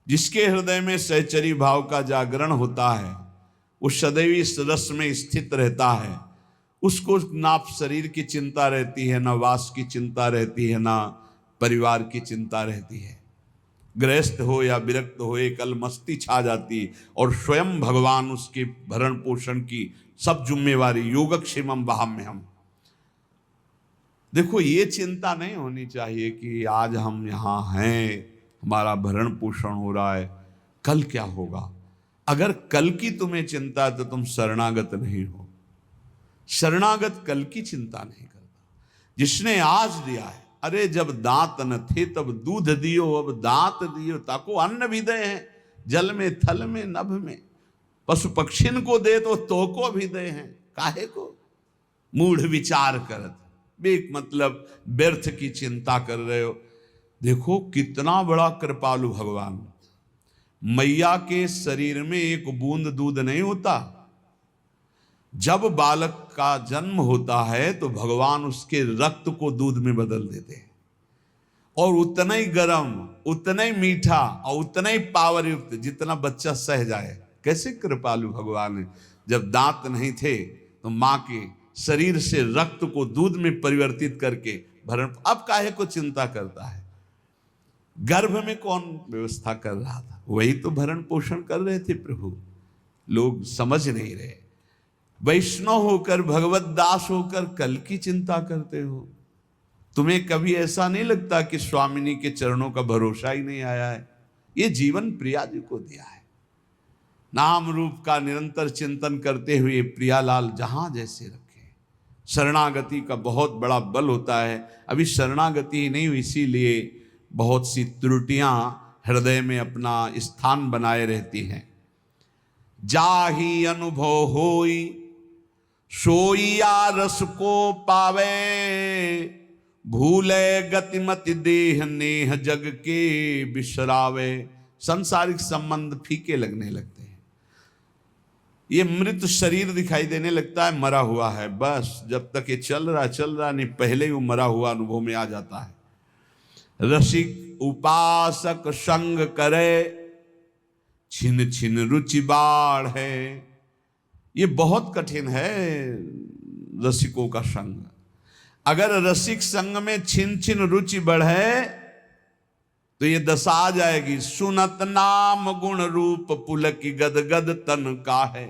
जिसके हृदय में सहचरी भाव का जागरण होता है, वो सदैव इस रस में स्थित रहता है। उसको ना शरीर की चिंता रहती है, ना वास की चिंता रहती है, ना परिवार की चिंता रहती है। गृहस्थ हो या विरक्त हो, एक अलमस्ती छा जाती और स्वयं भगवान उसके भरण पोषण की सब जिम्मेवारी। योगक्षेमम वहाम्यहम्। देखो, ये चिंता नहीं होनी चाहिए कि आज हम यहाँ हैं, हमारा भरण पोषण हो रहा है, कल क्या होगा। अगर कल की तुम्हें चिंता है तो तुम शरणागत नहीं हो। शरणागत कल की चिंता नहीं करता। जिसने आज दिया है, अरे जब दांत न थे तब दूध दियो, अब दांत दियो ताको अन्न भी दे हैं। जल में थल में नभ में पशु पक्षिन को दे तो को भी दे हैं। काहे को मूढ़ विचार करत, बेक मतलब व्यर्थ की चिंता कर रहे हो। देखो कितना बड़ा कृपालु भगवान। मैया के शरीर में एक बूंद दूध नहीं होता। जब बालक का जन्म होता है तो भगवान उसके रक्त को दूध में बदल देते हैं, और उतना ही गर्म, उतना ही मीठा और उतना ही पावर युक्त जितना बच्चा सह जाए। कैसे कृपालु भगवान है। जब दांत नहीं थे तो मां के शरीर से रक्त को दूध में परिवर्तित करके भरण, अब काहे को चिंता करता है। गर्भ में कौन व्यवस्था कर रहा था, वही तो भरण पोषण कर रहे थे प्रभु। लोग समझ नहीं रहे। वैष्णव होकर, भगवत दास होकर कल की चिंता करते हो। तुम्हें कभी ऐसा नहीं लगता कि स्वामिनी के चरणों का भरोसा ही नहीं आया है। ये जीवन प्रिया जी को दिया है। नाम रूप का निरंतर चिंतन करते हुए प्रियालाल जहां जैसे रखे। शरणागति का बहुत बड़ा बल होता है। अभी शरणागति ही नहीं हुई, इसीलिए बहुत सी त्रुटियां हृदय में अपना स्थान बनाए रहती हैं। जाही अनुभव होई सोईया रस को पावे, भूले गतिमति देह नेह जग के बिसरावे। सांसारिक संबंध फीके लगने लगते हैं। ये मृत शरीर दिखाई देने लगता है, मरा हुआ है। बस जब तक ये चल रहा नहीं, पहले ही वो मरा हुआ अनुभव में आ जाता है। रसिक उपासक संग करे, छिन छिन रुचि बाढ़ है। ये बहुत कठिन है रसिकों का संग। अगर रसिक संग में छिन छिन रुचि बढ़े तो ये दशा आ जाएगी। सुनत नाम गुण रूप पुलक गद गद तन का है।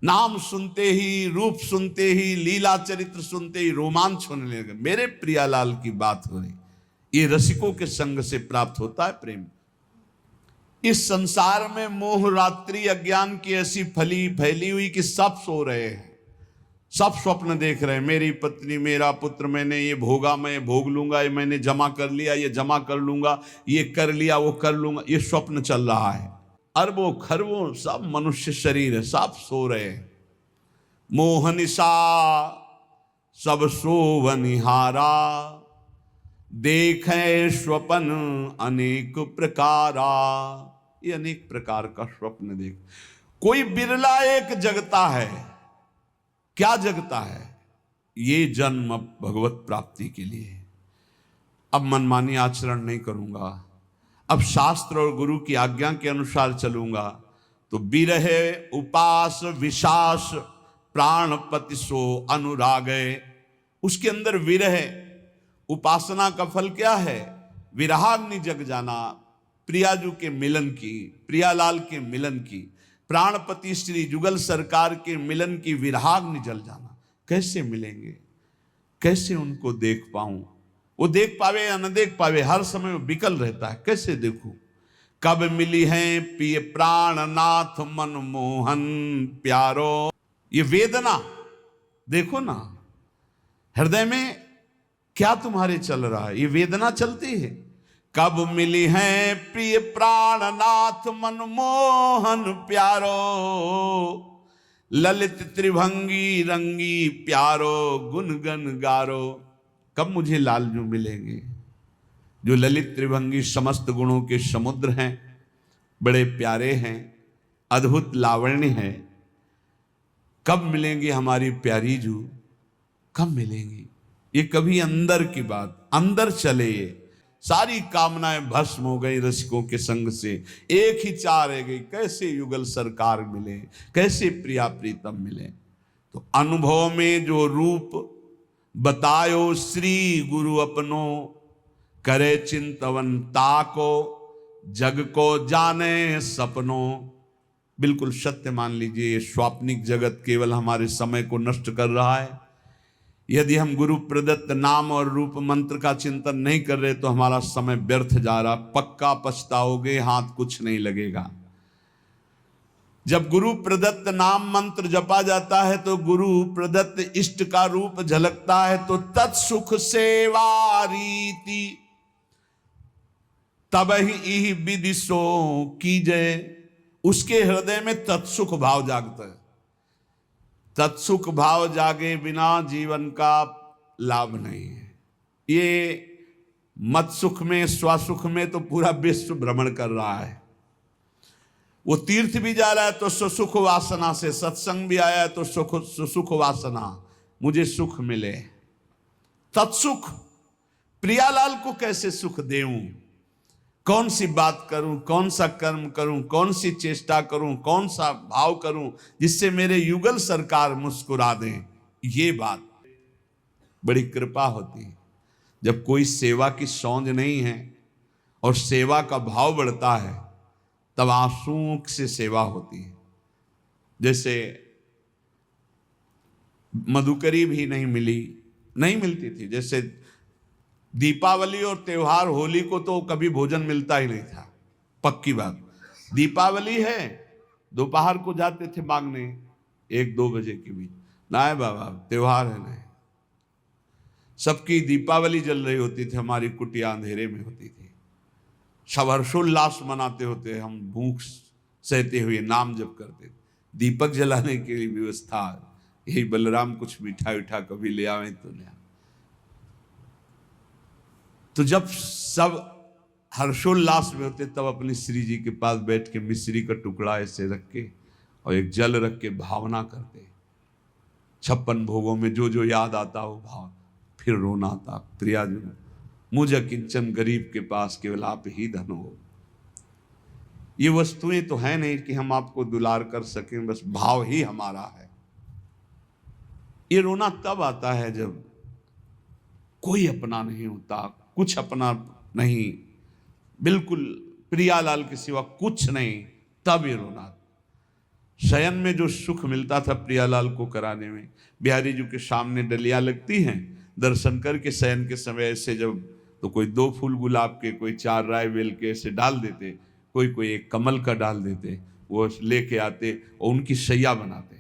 नाम सुनते ही, रूप सुनते ही, लीला चरित्र सुनते ही रोमांच होने लगे। मेरे प्रियालाल की बात हो रही। ये रसिकों के संग से प्राप्त होता है प्रेम। इस संसार में मोह रात्रि अज्ञान की ऐसी फैली हुई कि सब सो रहे हैं, सब स्वप्न देख रहे हैं। मेरी पत्नी, मेरा पुत्र, मैंने ये भोगा, मैं भोग लूंगा, ये मैंने जमा कर लिया, ये जमा कर लूंगा, ये कर लिया, वो कर लूंगा। ये स्वप्न चल रहा है। अरबों खरबों सब मनुष्य शरीर है, सब सो रहे हैं। मोहनिशा सब सोवनिहारा, देखे स्वप्न अनेक प्रकारा। ये अनेक प्रकार का स्वप्न देख। कोई बिरला एक जगता है। क्या जगता है? ये जन्म भगवत प्राप्ति के लिए। अब मनमानी आचरण नहीं करूंगा, अब शास्त्र और गुरु की आज्ञा के अनुसार चलूंगा, तो बिरहे उपास विशास प्राणपति सो अनुरागे। उसके अंदर विरह, उपासना का फल क्या है? विरहाग्नि जग जाना, प्रियाजू के मिलन की, प्रियालाल के मिलन की, प्राणपति श्री जुगल सरकार के मिलन की विरहाग्नि जल जाना। कैसे मिलेंगे, कैसे उनको देख पाऊं? वो देख पावे या न देख पावे, हर समय वो विकल रहता है। कैसे देखूं? कब मिली है पिय प्राणनाथ मन मोहन प्यारो। ये वेदना देखो ना, हृदय में क्या तुम्हारे चल रहा है, ये वेदना चलती है। कब मिली है प्रिय प्राणनाथ मन मोहन प्यारो, ललित त्रिभंगी रंगी प्यारो गुन गन गारो। कब मुझे लालजू मिलेंगे जो ललित त्रिभंगी समस्त गुणों के समुद्र हैं, बड़े प्यारे हैं, अद्भुत लावण्य हैं। कब मिलेंगे हमारी प्यारी जू, कब मिलेंगी? ये कभी अंदर की बात, अंदर चले। सारी कामनाएं भस्म हो गई रसिकों के संग से, एक ही चाह रह गई, कैसे युगल सरकार मिले, कैसे प्रिया प्रीतम मिले। तो अनुभव में जो रूप बतायो श्री गुरु अपनो, करे चिंतवन ताको जग को जाने सपनों। बिल्कुल सत्य मान लीजिए, स्वाप्निक जगत केवल हमारे समय को नष्ट कर रहा है। यदि हम गुरु प्रदत्त नाम और रूप मंत्र का चिंतन नहीं कर रहे तो हमारा समय व्यर्थ जा रहा, पक्का पछताओगे, हाथ कुछ नहीं लगेगा। जब गुरु प्रदत्त नाम मंत्र जपा जाता है तो गुरु प्रदत्त इष्ट का रूप झलकता है, तो तत्सुख सेवा रीति तब ही विदिशो कीजय। उसके हृदय में तत्सुख भाव जागता है। तत्सुख भाव जागे बिना जीवन का लाभ नहीं है। ये मत सुख में स्वसुख में तो पूरा विश्व भ्रमण कर रहा है। वो तीर्थ भी जा रहा है तो सुसुख वासना से, सत्संग भी आया है तो सुसुख वासना, मुझे सुख मिले। तत्सुख, प्रियालाल को कैसे सुख देऊं, कौन सी बात करूं, कौन सा कर्म करूं, कौन सी चेष्टा करूं, कौन सा भाव करूं जिससे मेरे युगल सरकार मुस्कुरा दें। ये बात बड़ी कृपा होती है। जब कोई सेवा की सौंध नहीं है और सेवा का भाव बढ़ता है तब आंसुओं से सेवा होती है। जैसे मधुकरी भी नहीं मिलती थी। जैसे दीपावली और त्योहार, होली को तो कभी भोजन मिलता ही नहीं था, पक्की बात। दीपावली है, दोपहर को जाते थे मांगने 1-2 बजे के बीच, ना है बाबा त्योहार है नहीं। सबकी दीपावली जल रही होती थी, हमारी कुटिया अंधेरे में होती थी। सब हर्षोल्लास मनाते होते, हम भूख सहते हुए नाम जप करते। दीपक जलाने के लिए व्यवस्था, यही बलराम कुछ मीठा उठा कभी ले आवे तो ले। तो जब सब हर्षोल्लास में होते तब अपनी श्री जी के पास बैठ के मिश्री का टुकड़ा ऐसे रख के और एक जल रख के भावना करते। 56 भोगों में जो जो याद आता हो भाव, फिर रोना आता, प्रियाजन मुझे किंचन गरीब के पास केवल आप ही धन हो। ये वस्तुएं तो है नहीं कि हम आपको दुलार कर सकें, बस भाव ही हमारा है। ये रोना तब आता है जब कोई अपना नहीं होता, कुछ अपना नहीं, बिल्कुल प्रियालाल के सिवा कुछ नहीं, तब ये रोना। शयन में जो सुख मिलता था प्रियालाल को कराने में, बिहारी जी के सामने डलियां लगती हैं, दर्शन करके शयन के समय ऐसे जब तो कोई 2 फूल गुलाब के, कोई 4 राय बेल के ऐसे डाल देते, कोई एक कमल का डाल देते, वो लेके आते और उनकी शैया बनाते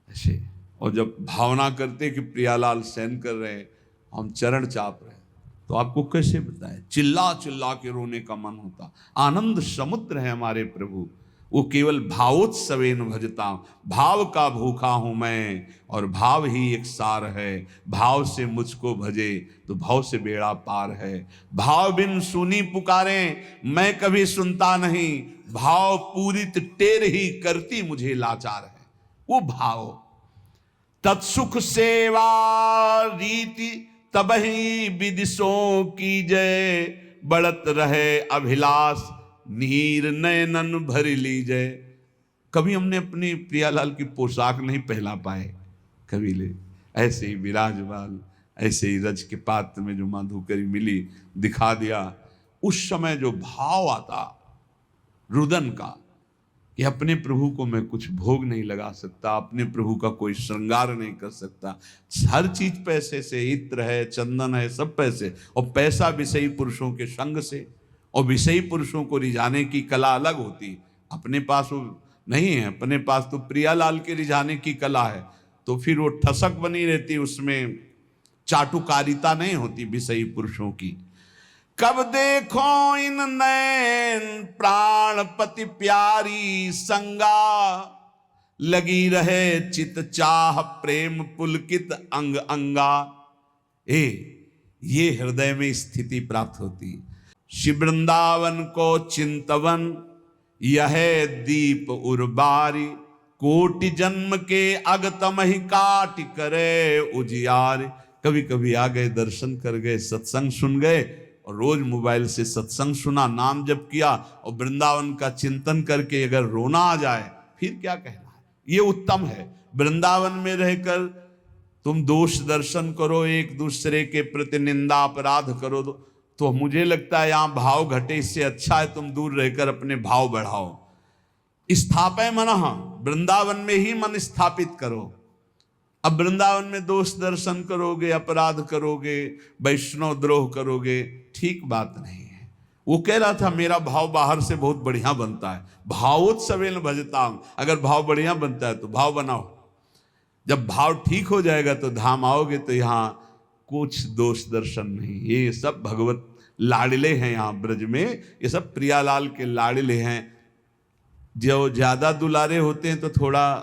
ऐसे। और जब भावना करते कि प्रियालाल शयन कर रहे हैं, हम चरण चाप रहे हैं, तो आपको कैसे बताएं, चिल्ला चिल्ला के रोने का मन होता। आनंद समुद्र है हमारे प्रभु, वो केवल भावोत्सवेन भजता। भाव का भूखा हूं मैं और भाव ही एक सार है। भाव से मुझको भजे तो भाव से बेड़ा पार है। भाव बिन सुनी पुकारे मैं कभी सुनता नहीं, भाव पूरित टेर ही करती मुझे लाचार है। वो भाव तत्सुख सेवा रीति तब ही विदिशों की जय, बढ़त रहे अभिलाष नीर नयनन भर लीजय। कभी हमने अपनी प्रियालाल की पोशाक नहीं पहना पाए, कभी ले ऐसे ही विराजमान, ऐसे ही रज के पात्र में जो माधुकरी मिली दिखा दिया। उस समय जो भाव आता रुदन का कि अपने प्रभु को मैं कुछ भोग नहीं लगा सकता, अपने प्रभु का कोई श्रृंगार नहीं कर सकता, हर चीज पैसे से, इत्र है, चंदन है, सब पैसे, और पैसा विषयी पुरुषों के संग से। और विषयी पुरुषों को रिझाने की कला अलग होती, अपने पास वो नहीं है, अपने पास तो प्रियालाल के रिझाने की कला है, तो फिर वो ठसक बनी रहती, उसमें चाटुकारिता नहीं होती विषयी पुरुषों की। कब देखो इन नैन प्राणपति प्यारी संगा, लगी रहे चित चाह प्रेम पुलकित अंग अंगा। ये हृदय में स्थिति प्राप्त होती। शिव वृंदावन को चिंतवन यह दीप उर्बारी, कोटि जन्म के अगतम ही काट करे उजियार। कभी कभी आ गए, दर्शन कर गए, सत्संग सुन गए और रोज मोबाइल से सत्संग सुना, नाम जप किया और वृंदावन का चिंतन करके अगर रोना आ जाए, फिर क्या कहना है। ये उत्तम है। वृंदावन में रहकर तुम दोष दर्शन करो, एक दूसरे के प्रति निंदा अपराध करो, तो मुझे लगता है यहां भाव घटे। इससे अच्छा है तुम दूर रहकर अपने भाव बढ़ाओ। स्थापय मनः, वृंदावन में ही मन स्थापित करो। अब वृंदावन में दोष दर्शन करोगे, अपराध करोगे, वैष्णव द्रोह करोगे, ठीक बात नहीं है। वो कह रहा था मेरा भाव बाहर से बहुत बढ़िया बनता है, भावोत्सवेन भजताम। अगर भाव बढ़िया बनता है तो भाव बनाओ, जब भाव ठीक हो जाएगा तो धाम आओगे तो यहाँ कुछ दोष दर्शन नहीं। ये सब भगवत लाडले हैं यहाँ ब्रज में, ये सब प्रियालाल के लाडले हैं। जो ज्यादा दुलारे होते हैं तो थोड़ा,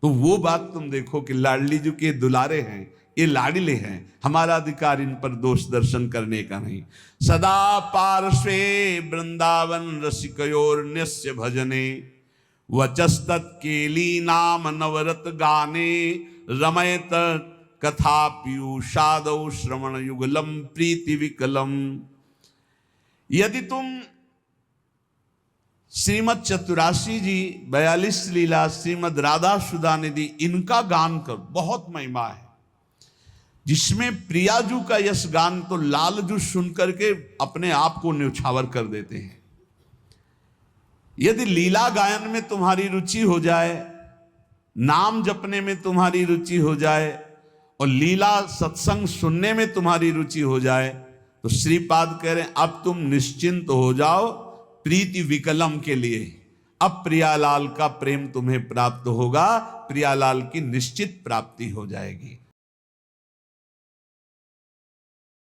तो वो बात तुम देखो कि लाडली जी के दुलारे हैं, ये लाडले हैं। हमारा अधिकार इन पर दोष दर्शन करने का नहीं। सदा पार्श्वे वृंदावन रसिकयोर्न्यस्य भजने, वचस्तत् केली नाम नवरत गाने, रमयत कथा पीयूषादौ श्रवण युगलम प्रीति विकलम। यदि तुम श्रीमद चतुरासी जी 42 लीला, श्रीमद राधा सुधा निधि, इनका गान कर, बहुत महिमा है जिसमें प्रियाजू का यश गान तो लालजू सुन करके अपने आप को न्यौछावर कर देते हैं। यदि लीला गायन में तुम्हारी रुचि हो जाए, नाम जपने में तुम्हारी रुचि हो जाए और लीला सत्संग सुनने में तुम्हारी रुचि हो जाए, तो श्रीपाद कह रहे हैं अब तुम निश्चिंत हो जाओ प्रीति विकलम के लिए। अब प्रियालाल का प्रेम तुम्हें प्राप्त होगा, प्रियालाल की निश्चित प्राप्ति हो जाएगी।